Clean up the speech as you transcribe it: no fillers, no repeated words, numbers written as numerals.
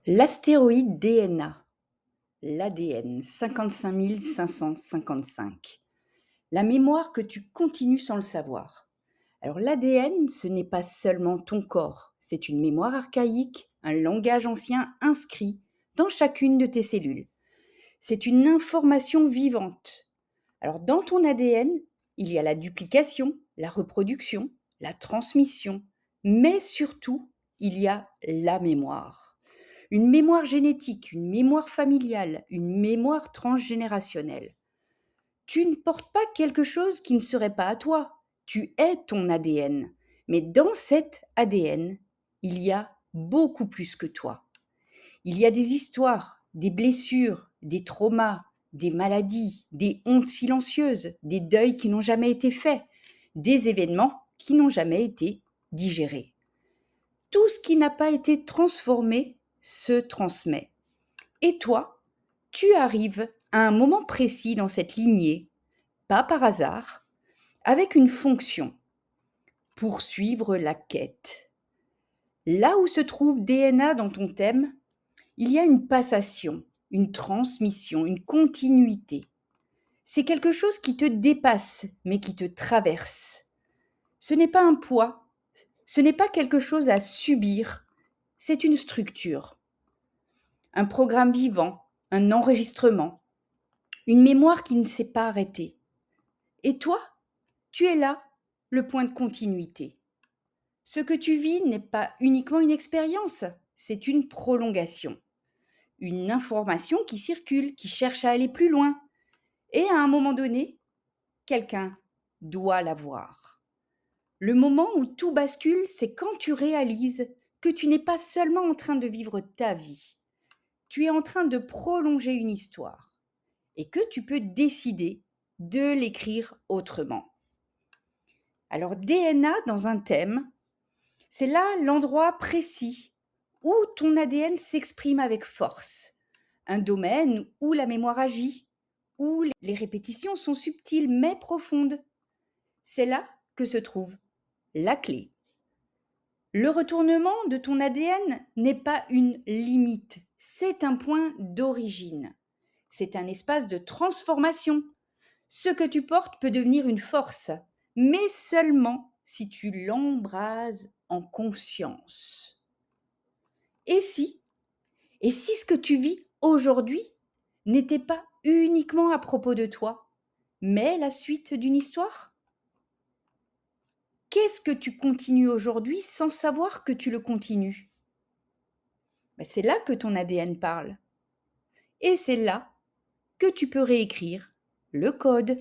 L'astéroïde DNA, l'ADN 55 555. La mémoire que tu continues sans le savoir. Alors l'ADN, ce n'est pas seulement ton corps, c'est une mémoire archaïque, un langage ancien inscrit dans chacune de tes cellules. C'est une information vivante. Alors dans ton ADN, il y a la duplication, la reproduction, la transmission, mais surtout, il y a la mémoire. Une mémoire génétique, une mémoire familiale, une mémoire transgénérationnelle. Tu ne portes pas quelque chose qui ne serait pas à toi. Tu es ton ADN. Mais dans cet ADN, il y a beaucoup plus que toi. Il y a des histoires, des blessures, des traumas, des maladies, des hontes silencieuses, des deuils qui n'ont jamais été faits, des événements qui n'ont jamais été digérés. Tout ce qui n'a pas été transformé se transmet. Et toi, tu arrives à un moment précis dans cette lignée, pas par hasard, avec une fonction, poursuivre la quête. Là où se trouve DNA dans ton thème, il y a une passation, une transmission, une continuité. C'est quelque chose qui te dépasse, mais qui te traverse. Ce n'est pas un poids, ce n'est pas quelque chose à subir, c'est une structure. Un programme vivant, un enregistrement, une mémoire qui ne s'est pas arrêtée. Et toi, tu es là, le point de continuité. Ce que tu vis n'est pas uniquement une expérience, c'est une prolongation. Une information qui circule, qui cherche à aller plus loin. Et à un moment donné, quelqu'un doit la voir. Le moment où tout bascule, c'est quand tu réalises que tu n'es pas seulement en train de vivre ta vie, tu es en train de prolonger une histoire et que tu peux décider de l'écrire autrement. Alors DNA dans un thème, c'est là l'endroit précis où ton ADN s'exprime avec force, un domaine où la mémoire agit, où les répétitions sont subtiles mais profondes. C'est là que se trouve la clé. Le retournement de ton ADN n'est pas une limite, c'est un point d'origine. C'est un espace de transformation. Ce que tu portes peut devenir une force, mais seulement si tu l'embrases en conscience. Et si Et si ce que tu vis aujourd'hui n'était pas uniquement à propos de toi, mais la suite d'une histoire? Qu'est-ce que tu continues aujourd'hui sans savoir que tu le continues? C'est là que ton ADN parle. Et c'est là que tu peux réécrire le code.